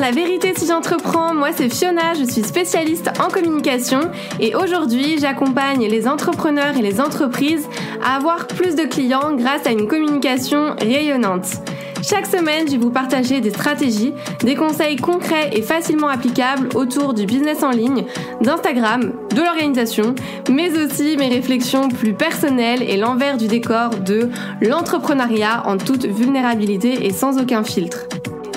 La vérité si j'entreprends, moi c'est Fiona, je suis spécialiste en communication et aujourd'hui j'accompagne les entrepreneurs et les entreprises à avoir plus de clients grâce à une communication rayonnante. Chaque semaine, je vais vous partager des stratégies, des conseils concrets et facilement applicables autour du business en ligne, d'Instagram, de l'organisation, mais aussi mes réflexions plus personnelles et l'envers du décor de l'entrepreneuriat en toute vulnérabilité et sans aucun filtre.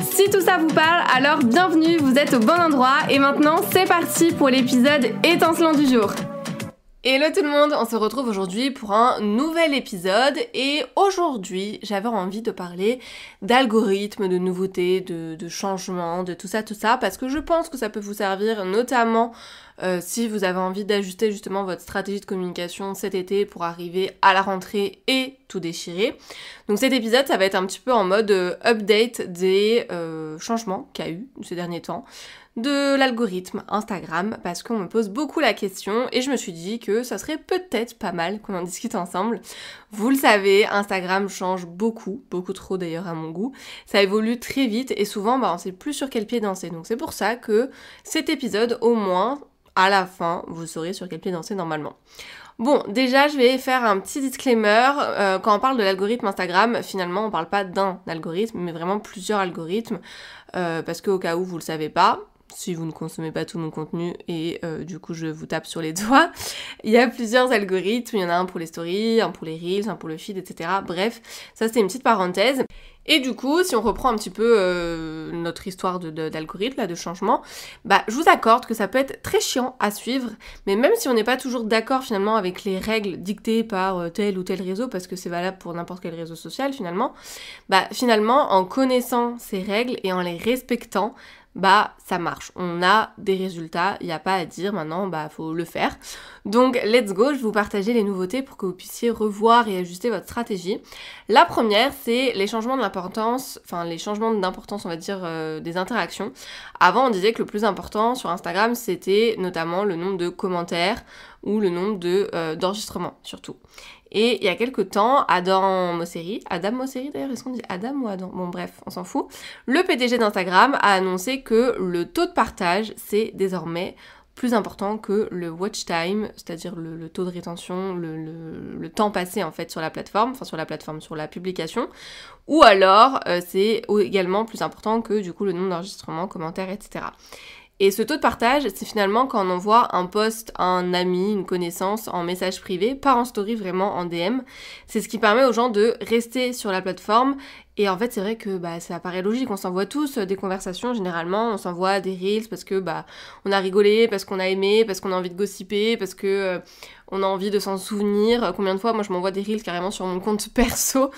Si tout ça vous parle, alors bienvenue, vous êtes au bon endroit et maintenant c'est parti pour l'épisode étincelant du jour. Hello tout le monde, on se retrouve aujourd'hui pour un nouvel épisode et aujourd'hui j'avais envie de parler d'algorithmes, de nouveautés, de changements, de tout ça parce que je pense que ça peut vous servir notamment si vous avez envie d'ajuster justement votre stratégie de communication cet été pour arriver à la rentrée et tout déchirer. Donc cet épisode ça va être un petit peu en mode update des changements qu'il y a eu ces derniers temps de l'algorithme Instagram parce qu'on me pose beaucoup la question et je me suis dit que ça serait peut-être pas mal qu'on en discute ensemble. Vous le savez, Instagram change beaucoup trop d'ailleurs à mon goût. Ça évolue très vite et souvent on sait plus sur quel pied danser. Donc c'est pour ça que cet épisode au moins à la fin vous saurez sur quel pied danser normalement. Bon, déjà, je vais faire un petit disclaimer. Quand on parle de l'algorithme Instagram, finalement, on parle pas d'un algorithme, mais vraiment plusieurs algorithmes. Parce qu'au cas où vous le savez pas, si vous ne consommez pas tout mon contenu et du coup je vous tape sur les doigts, il y a plusieurs algorithmes, il y en a un pour les stories, un pour les reels, un pour le feed, etc. Bref, ça c'était une petite parenthèse. Et du coup, si on reprend un petit peu notre histoire d'algorithme, là, de changement, je vous accorde que ça peut être très chiant à suivre, mais même si on n'est pas toujours d'accord finalement avec les règles dictées par tel ou tel réseau, parce que c'est valable pour n'importe quel réseau social finalement, finalement, en connaissant ces règles et en les respectant, ça marche. On a des résultats, il n'y a pas à dire maintenant, faut le faire. Donc, let's go, je vais vous partager les nouveautés pour que vous puissiez revoir et ajuster votre stratégie. La première, c'est les changements d'importance, on va dire, des interactions. Avant, on disait que le plus important sur Instagram, c'était notamment le nombre de commentaires ou le nombre d'enregistrements, surtout. Et il y a quelques temps, Adam Mosseri d'ailleurs, est-ce qu'on dit Adam ou Adam ? Bon bref, on s'en fout. Le PDG d'Instagram a annoncé que le taux de partage, c'est désormais plus important que le watch time, c'est-à-dire le taux de rétention, le temps passé en fait sur la plateforme, sur la publication, ou alors c'est également plus important que du coup le nombre d'enregistrements, commentaires, etc. Et ce taux de partage, c'est finalement quand on envoie un post à un ami, une connaissance en message privé, pas en story, vraiment en DM. C'est ce qui permet aux gens de rester sur la plateforme. Et en fait, c'est vrai que ça paraît logique, on s'envoie tous des conversations, généralement, on s'envoie des reels parce que on a rigolé, parce qu'on a aimé, parce qu'on a envie de gossiper, parce que on a envie de s'en souvenir. Combien de fois, moi je m'envoie des reels carrément sur mon compte perso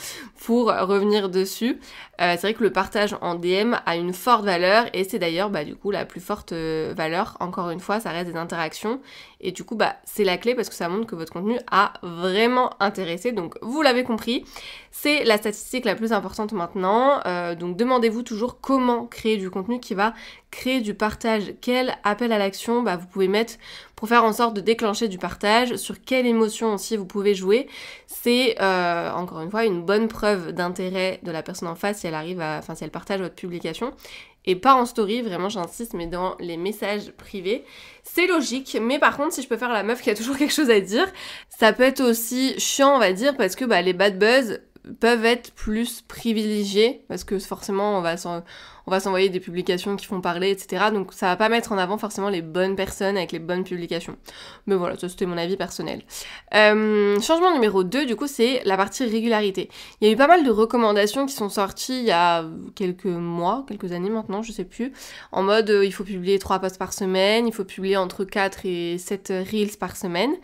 pour revenir dessus. C'est vrai que le partage en DM a une forte valeur et c'est d'ailleurs du coup la plus forte valeur. Encore une fois, ça reste des interactions et du coup c'est la clé parce que ça montre que votre contenu a vraiment intéressé. Donc vous l'avez compris, c'est la statistique la plus importante maintenant. Donc demandez-vous toujours comment créer du contenu qui va créer du partage, quel appel à l'action vous pouvez mettre pour faire en sorte de déclencher du partage, sur quelle émotion aussi vous pouvez jouer. C'est encore une fois une bonne preuve d'intérêt de la personne en face si elle partage votre publication. Et pas en story, vraiment j'insiste, mais dans les messages privés. C'est logique, mais par contre, si je peux faire la meuf qui a toujours quelque chose à dire, ça peut être aussi chiant, on va dire, parce que les bad buzz peuvent être plus privilégiés, parce que forcément, on va s'envoyer des publications qui font parler, etc. Donc ça va pas mettre en avant forcément les bonnes personnes avec les bonnes publications. Mais voilà, ça c'était mon avis personnel. Changement numéro 2, du coup, c'est la partie régularité. Il y a eu pas mal de recommandations qui sont sorties il y a quelques années maintenant, je sais plus, en mode il faut publier 3 posts par semaine, il faut publier entre 4 et 7 reels par semaine.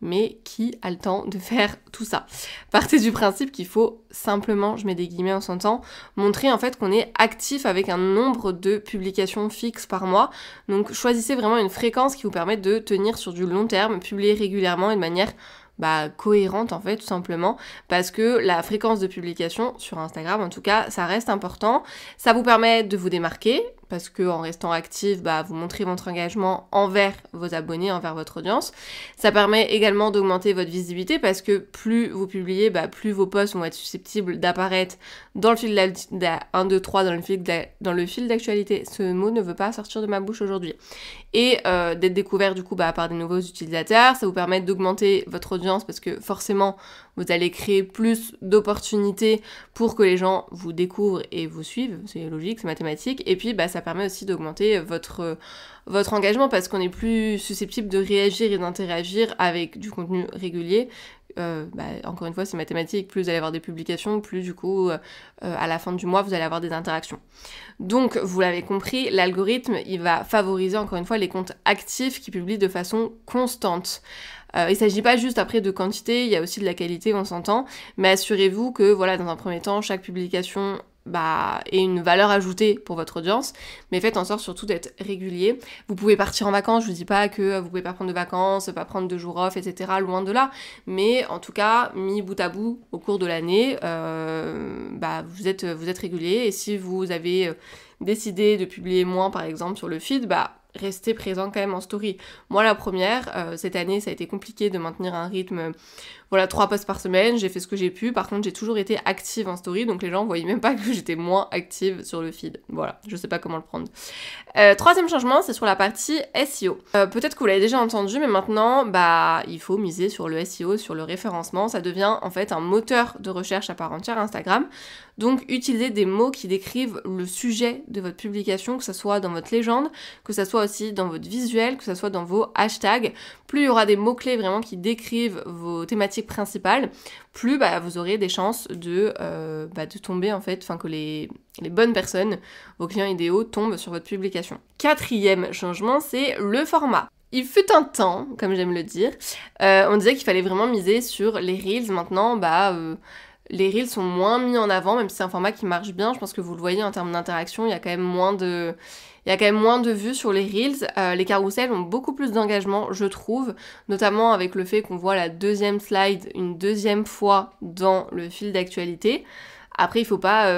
Mais qui a le temps de faire tout ça ? Partez du principe qu'il faut simplement, je mets des guillemets en son temps, montrer en fait qu'on est actif avec un nombre de publications fixes par mois. Donc choisissez vraiment une fréquence qui vous permet de tenir sur du long terme, publier régulièrement et de manière cohérente en fait tout simplement, parce que la fréquence de publication sur Instagram en tout cas ça reste important, ça vous permet de vous démarquer parce que en restant actif, vous montrez votre engagement envers vos abonnés, envers votre audience. Ça permet également d'augmenter votre visibilité parce que plus vous publiez, plus vos posts vont être susceptibles d'apparaître dans le fil dans le fil d'actualité. Ce mot ne veut pas sortir de ma bouche aujourd'hui. Et d'être découvert du coup par des nouveaux utilisateurs. Ça vous permet d'augmenter votre audience parce que forcément vous allez créer plus d'opportunités pour que les gens vous découvrent et vous suivent, c'est logique, c'est mathématique. Et puis ça permet aussi d'augmenter votre engagement parce qu'on est plus susceptible de réagir et d'interagir avec du contenu régulier. Encore une fois c'est mathématique, plus vous allez avoir des publications, plus du coup à la fin du mois vous allez avoir des interactions. Donc vous l'avez compris, l'algorithme il va favoriser encore une fois les comptes actifs qui publient de façon constante. Il s'agit pas juste après de quantité, il y a aussi de la qualité, on s'entend, mais assurez-vous que dans un premier temps chaque publication ait une valeur ajoutée pour votre audience, mais faites en sorte surtout d'être régulier. Vous pouvez partir en vacances, je vous dis pas que vous pouvez pas prendre de vacances, pas prendre de jours off, etc. Loin de là, mais en tout cas, mis bout à bout au cours de l'année, vous êtes régulier, et si vous avez décidé de publier moins par exemple sur le feed, restez présent quand même en story. Moi la première, cette année ça a été compliqué de maintenir un rythme, 3 posts par semaine, j'ai fait ce que j'ai pu, par contre j'ai toujours été active en story, donc les gens voyaient même pas que j'étais moins active sur le feed. Voilà, je sais pas comment le prendre. Troisième changement, c'est sur la partie SEO. Peut-être que vous l'avez déjà entendu, mais maintenant, il faut miser sur le SEO, sur le référencement, ça devient en fait un moteur de recherche à part entière Instagram. Donc utilisez des mots qui décrivent le sujet de votre publication, que ce soit dans votre légende, que ce soit aussi dans votre visuel, que ce soit dans vos hashtags. Plus il y aura des mots-clés vraiment qui décrivent vos thématiques principales, plus vous aurez des chances de tomber en fait, que les bonnes personnes, vos clients idéaux, tombent sur votre publication. Quatrième changement, c'est le format. Il fut un temps, comme j'aime le dire, on disait qu'il fallait vraiment miser sur les Reels. Maintenant, les Reels sont moins mis en avant, même si c'est un format qui marche bien. Je pense que vous le voyez en termes d'interaction, il y a quand même moins de vues sur les Reels. Les carousels ont beaucoup plus d'engagement, je trouve, notamment avec le fait qu'on voit la deuxième slide une deuxième fois dans le fil d'actualité. Après, il faut pas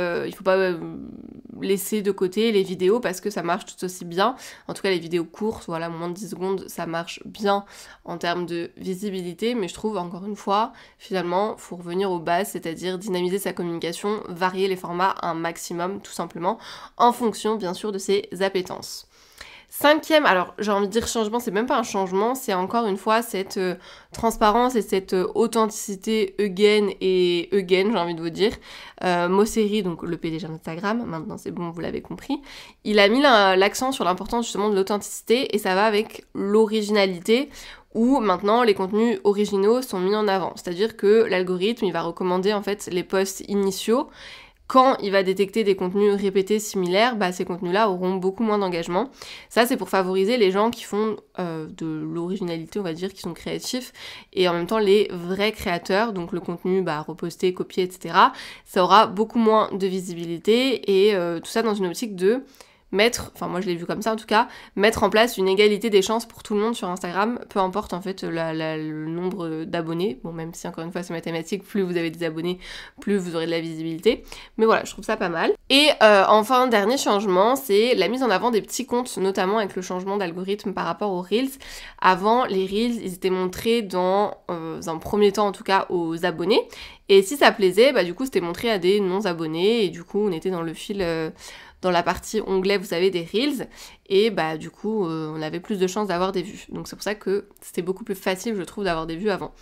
laisser de côté les vidéos parce que ça marche tout aussi bien. En tout cas, les vidéos courtes, moins de 10 secondes, ça marche bien en termes de visibilité. Mais je trouve, encore une fois, finalement, faut revenir aux bases, c'est-à-dire dynamiser sa communication, varier les formats un maximum, tout simplement, en fonction, bien sûr, de ses appétences. Cinquième, alors j'ai envie de dire changement, c'est même pas un changement, c'est encore une fois cette transparence et cette authenticité again, j'ai envie de vous dire. Mosseri, donc le PDG d'Instagram, maintenant c'est bon, vous l'avez compris, il a mis l'accent sur l'importance justement de l'authenticité et ça va avec l'originalité où maintenant les contenus originaux sont mis en avant. C'est-à-dire que l'algorithme, il va recommander en fait les posts initiaux. Quand il va détecter des contenus répétés similaires, ces contenus-là auront beaucoup moins d'engagement. Ça, c'est pour favoriser les gens qui font de l'originalité, on va dire, qui sont créatifs, et en même temps les vrais créateurs, donc le contenu reposté, copié, etc. Ça aura beaucoup moins de visibilité, et tout ça dans une optique de moi je l'ai vu comme ça en tout cas, mettre en place une égalité des chances pour tout le monde sur Instagram, peu importe en fait le nombre d'abonnés, bon même si encore une fois c'est mathématique, plus vous avez des abonnés, plus vous aurez de la visibilité, mais voilà, je trouve ça pas mal. Et enfin, dernier changement, c'est la mise en avant des petits comptes, notamment avec le changement d'algorithme par rapport aux Reels. Avant, les Reels, ils étaient montrés dans un premier temps en tout cas aux abonnés, et si ça plaisait, du coup c'était montré à des non-abonnés, et du coup on était dans le fil... dans la partie onglet, vous savez, des Reels, et du coup, on avait plus de chances d'avoir des vues. Donc c'est pour ça que c'était beaucoup plus facile, je trouve, d'avoir des vues avant.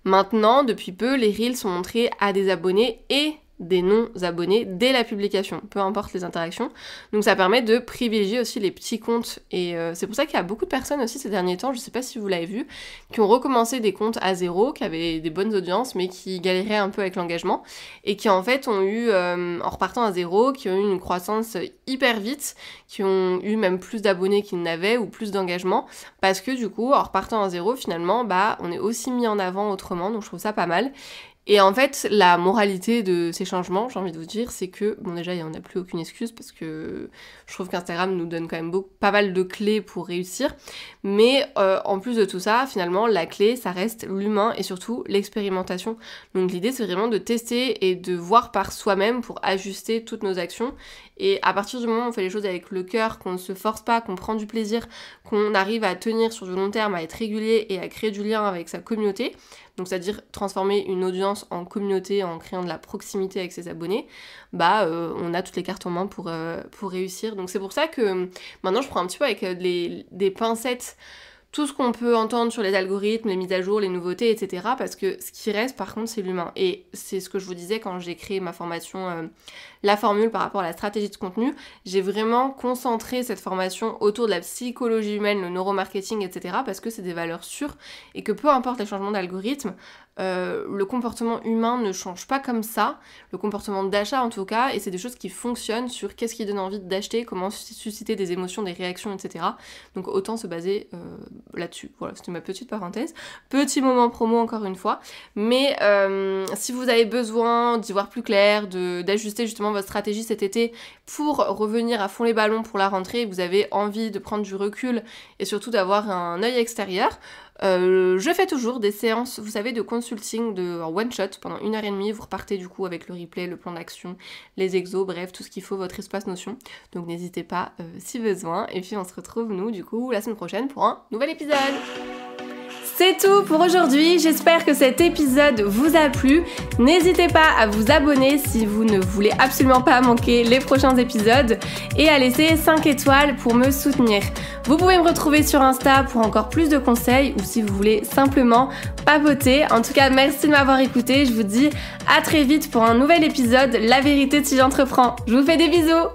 Maintenant, depuis peu, les Reels sont montrés à des abonnés et des non-abonnés dès la publication, peu importe les interactions. Donc ça permet de privilégier aussi les petits comptes, et c'est pour ça qu'il y a beaucoup de personnes aussi ces derniers temps, je sais pas si vous l'avez vu, qui ont recommencé des comptes à zéro, qui avaient des bonnes audiences mais qui galéraient un peu avec l'engagement, et qui en fait ont eu, en repartant à zéro, qui ont eu une croissance hyper vite, qui ont eu même plus d'abonnés qu'ils n'avaient, ou plus d'engagement, parce que du coup, en repartant à zéro, finalement, on est aussi mis en avant autrement, donc je trouve ça pas mal. Et en fait, la moralité de ces changements, j'ai envie de vous dire, c'est que, bon déjà, on n'a plus aucune excuse parce que je trouve qu'Instagram nous donne quand même pas mal de clés pour réussir. Mais en plus de tout ça, finalement, la clé, ça reste l'humain et surtout l'expérimentation. Donc l'idée, c'est vraiment de tester et de voir par soi-même pour ajuster toutes nos actions. Et à partir du moment où on fait les choses avec le cœur, qu'on ne se force pas, qu'on prend du plaisir, qu'on arrive à tenir sur du long terme, à être régulier et à créer du lien avec sa communauté, donc c'est-à-dire transformer une audience en communauté en créant de la proximité avec ses abonnés, on a toutes les cartes en main pour réussir. Donc c'est pour ça que maintenant je prends un petit peu avec des pincettes tout ce qu'on peut entendre sur les algorithmes, les mises à jour, les nouveautés, etc. Parce que ce qui reste par contre c'est l'humain. Et c'est ce que je vous disais quand j'ai créé ma formation La Formule par rapport à la stratégie de contenu. J'ai vraiment concentré cette formation autour de la psychologie humaine, le neuromarketing, etc. Parce que c'est des valeurs sûres et que peu importe les changements d'algorithme, le comportement humain ne change pas comme ça, le comportement d'achat en tout cas, et c'est des choses qui fonctionnent sur qu'est-ce qui donne envie d'acheter, comment susciter des émotions, des réactions, etc. Donc autant se baser là-dessus. Voilà, c'était ma petite parenthèse. Petit moment promo encore une fois. Mais si vous avez besoin d'y voir plus clair, d'ajuster justement votre stratégie cet été pour revenir à fond les ballons pour la rentrée, vous avez envie de prendre du recul et surtout d'avoir un œil extérieur, je fais toujours des séances, vous savez, de consulting en one shot pendant 1h30, vous repartez du coup avec le replay, le plan d'action, les exos, bref, tout ce qu'il faut, votre espace notion. Donc n'hésitez pas si besoin. Et puis on se retrouve nous du coup la semaine prochaine pour un nouvel épisode. C'est tout pour aujourd'hui, j'espère que cet épisode vous a plu. N'hésitez pas à vous abonner si vous ne voulez absolument pas manquer les prochains épisodes et à laisser 5 étoiles pour me soutenir. Vous pouvez me retrouver sur Insta pour encore plus de conseils ou si vous voulez simplement papoter. En tout cas, merci de m'avoir écouté, je vous dis à très vite pour un nouvel épisode La vérité si j'entreprends. Je vous fais des bisous.